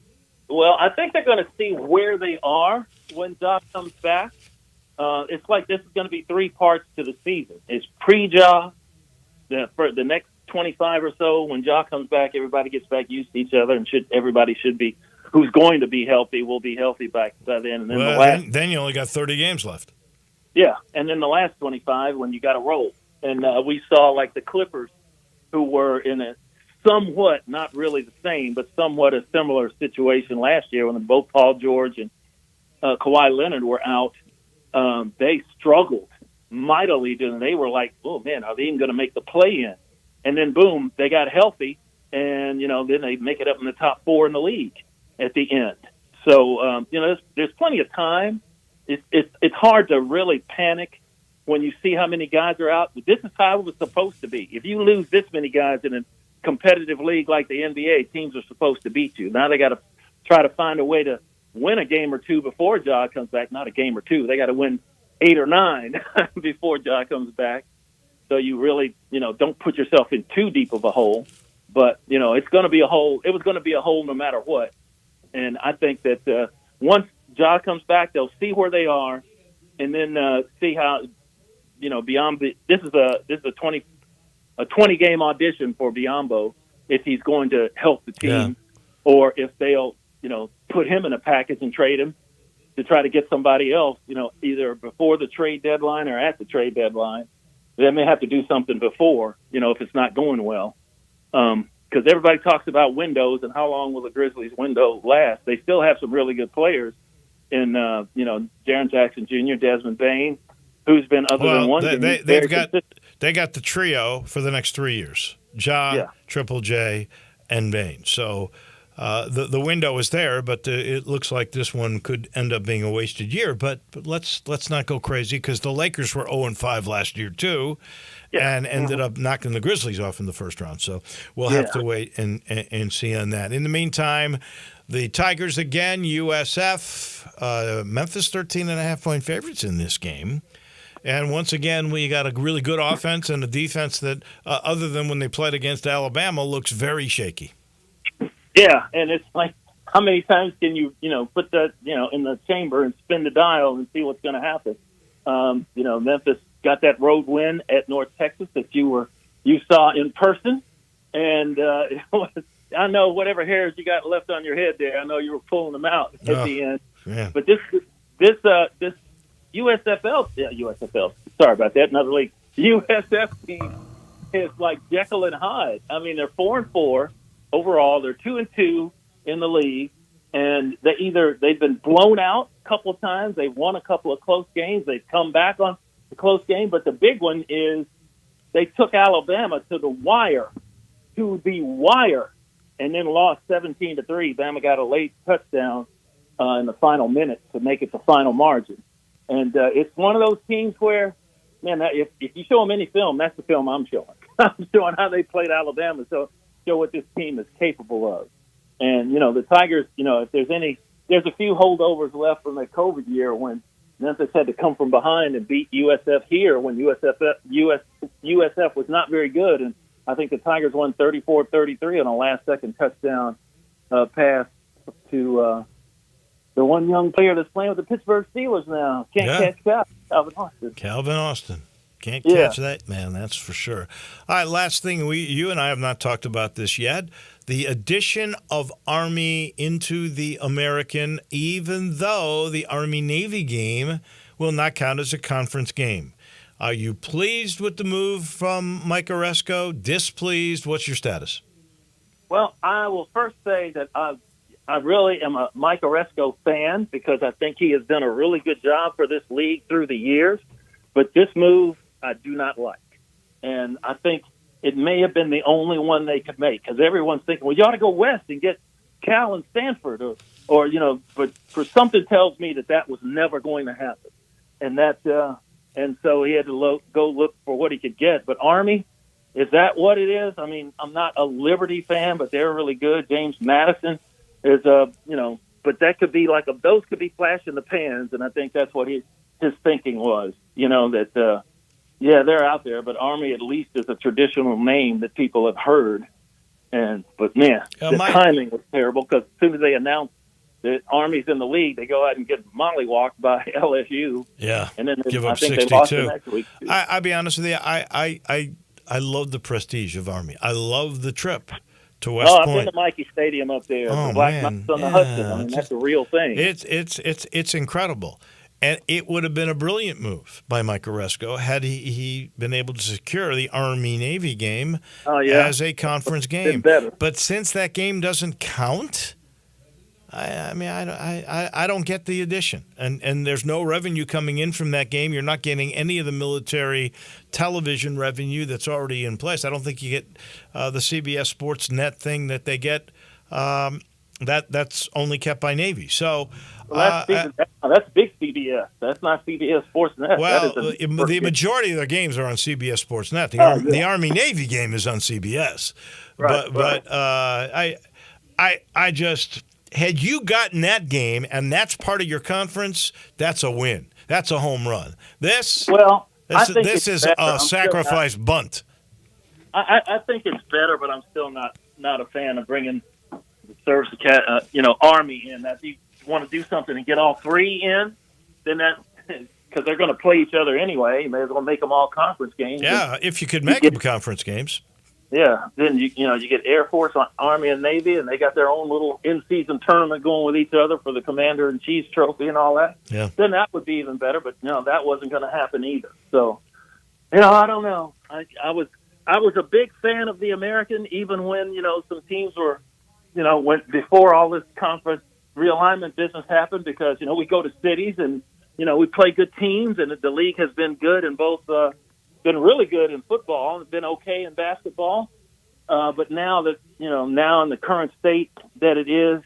Well, I think they're going to see where they are when Ja comes back. It's like this is going to be 3 parts to the season. It's pre-Ja, for the next 25 or so. When Ja comes back, everybody gets back used to each other, and everybody should be who's going to be healthy will be healthy by then. And then
then you only got 30 games left.
Yeah, and then the last 25 when you got to roll. And we saw like the Clippers, who were in a somewhat, not really the same, but somewhat a similar situation last year when both Paul George and Kawhi Leonard were out. They struggled mightily. And they were like, oh, man, are they even going to make the play-in? And then, boom, they got healthy, and, then they make it up in the top 4 in the league at the end. So, there's plenty of time. It's hard to really panic when you see how many guys are out. This is how it was supposed to be. If you lose this many guys in a competitive league like the NBA, teams are supposed to beat you. Now they got to try to find a way to win a game or two before Ja comes back. Not a game or two. They got to win 8 or 9 before Ja comes back. So you really, don't put yourself in too deep of a hole. But, it's going to be a hole. It was going to be a hole no matter what. And I think that once Ja comes back, they'll see where they are, and then see how, beyond this is a 20 game audition for Biyombo if he's going to help the team, or if they'll put him in a package and trade him to try to get somebody else, either before the trade deadline or at the trade deadline. They may have to do something before, if it's not going well. Because everybody talks about windows and how long will the Grizzlies' window last. They still have some really good players in, Jaren Jackson Jr., Desmond Bane, who's been than one.
They got the trio for the next 3 years: Ja, Triple J, and Bane. So the window is there, but it looks like this one could end up being a wasted year. But let's not go crazy, because the Lakers were 0-5 last year too, and ended up knocking the Grizzlies off in the first round. So we'll have to wait and see on that. In the meantime, the Tigers again, USF, Memphis 13.5-point favorites in this game. And once again, we got a really good offense and a defense that, other than when they played against Alabama, looks very shaky.
Yeah, and it's like, how many times can you, put that, in the chamber and spin the dial and see what's going to happen? Memphis got that road win at North Texas that you saw in person, and it was, I know whatever hairs you got left on your head there, I know you were pulling them out at the end.
Yeah.
But this USFL, sorry about that, another league. USF team is like Jekyll and Hyde. I mean, they're 4-4 overall. They're 2-2 in the league, and they've been blown out a couple of times. They've won a couple of close games. They've come back on the close game, but the big one is they took Alabama to the wire, and then lost 17-3. Bama got a late touchdown in the final minute to make it the final margin. And it's one of those teams where, man, if you show them any film, that's the film I'm showing. I'm showing how they played Alabama, so show what this team is capable of. And, the Tigers, if there's a few holdovers left from the COVID year when Memphis had to come from behind and beat USF here when USF was not very good. And I think the Tigers won 34-33 on a last-second touchdown pass to the one young player that's playing with the Pittsburgh Steelers now. Can't catch Calvin Austin.
Can't catch that, man, that's for sure. All right, last thing, you and I have not talked about this yet. The addition of Army into the American, even though the Army-Navy game will not count as a conference game. Are you pleased with the move from Mike Oresco? Displeased? What's your status?
Well, I will first say that I really am a Mike Oresco fan because I think he has done a really good job for this league through the years. But this move I do not like. And I think it may have been the only one they could make because everyone's thinking, well, you ought to go west and get Cal and Stanford or but for something tells me that was never going to happen. And so he had to go look for what he could get. But Army, is that what it is? I mean, I'm not a Liberty fan, but they're really good. James Madison is but that could be those could be flash in the pans, and I think that's what his thinking was. They're out there, but Army at least is a traditional name that people have heard. But man, the timing was terrible because as soon as they announced that Army's in the league, they go out and get mollywopped by LSU.
Yeah,
and then
give up 62.
They lost the next week. I'll
be honest with you, I love the prestige of Army. I love the trip to West
I've
Point.
been to Mikey Stadium up there.
Oh,
the Black
man.
Knights on the
Yeah,
Hudson. I mean, that's a real thing.
It's incredible. And it would have been a brilliant move by Mike Oresco had he been able to secure the Army-Navy game as a conference game. But since that game doesn't count, I don't get the addition. And there's no revenue coming in from that game. You're not getting any of the military television revenue that's already in place. I don't think you get the CBS Sports Net thing that they get. That's only kept by Navy. So
that's big CBS. That's not CBS Sports Net.
Well, the majority of their games are on CBS Sports Net. The Army-Navy game is on CBS.
Right,
but I just, had you gotten that game and that's part of your conference, that's a win. That's a home run. This is a sacrifice bunt.
I think it's better, but I'm still not a fan of bringing the service Army in. That if you want to do something and get all three in, then that because they're going to play each other anyway. You may as well make them all conference games.
Yeah, if you could make them conference games.
Yeah, then you get Air Force, Army, and Navy, and they got their own little in-season tournament going with each other for the Commander-in-Chief's trophy and all that.
Yeah.
Then that would be even better, but no, that wasn't going to happen either. So, I don't know. I was a big fan of the American, even when some teams were, went before all this conference realignment business happened, because we go to cities and we play good teams, and the league has been good in both. Been really good in football and been okay in basketball, but now that now in the current state that it is,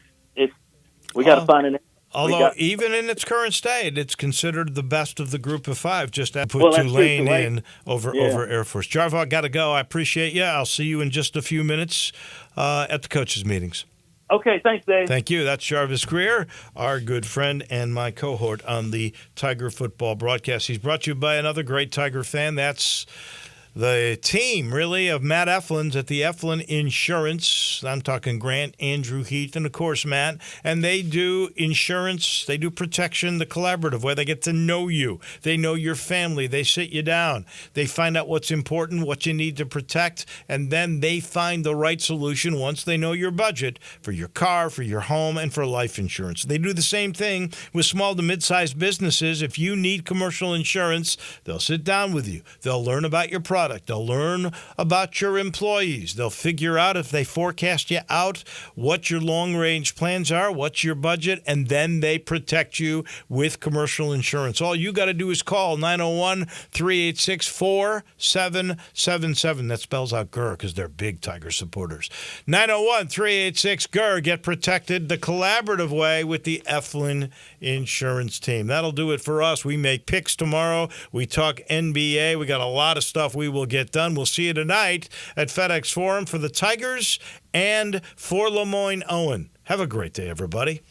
we got to find an.
Although even in its current state, it's considered the best of the group of five. Just to put Tulane in over Air Force. Jarvo, got to go. I appreciate you. I'll see you in just a few minutes at the coaches' meetings.
Okay, thanks, Dave.
Thank you. That's Jarvis Greer, our good friend and my cohort on the Tiger football broadcast. He's brought to you by another great Tiger fan. That's the team, really, of Matt Eflin's at the Eflin Insurance. I'm talking Grant, Andrew, Heath, and, of course, Matt. And they do insurance. They do protection the collaborative way. They get to know you. They know your family. They sit you down. They find out what's important, what you need to protect, and then they find the right solution once they know your budget for your car, for your home, and for life insurance. They do the same thing with small to mid-sized businesses. If you need commercial insurance, they'll sit down with you. They'll learn about your product. They'll learn about your employees. They'll figure out, if they forecast you out, what your long-range plans are, what's your budget, and then they protect you with commercial insurance. All you got to do is call 901-386-4777. That spells out GER because they're big Tiger supporters. 901-386-GER. Get protected the collaborative way with the Eflin Insurance Team. That'll do it for us. We make picks tomorrow. We talk NBA. We got a lot of stuff we will get done. We'll see you tonight at FedEx Forum for the Tigers and for Lemoyne Owen. Have a great day, everybody.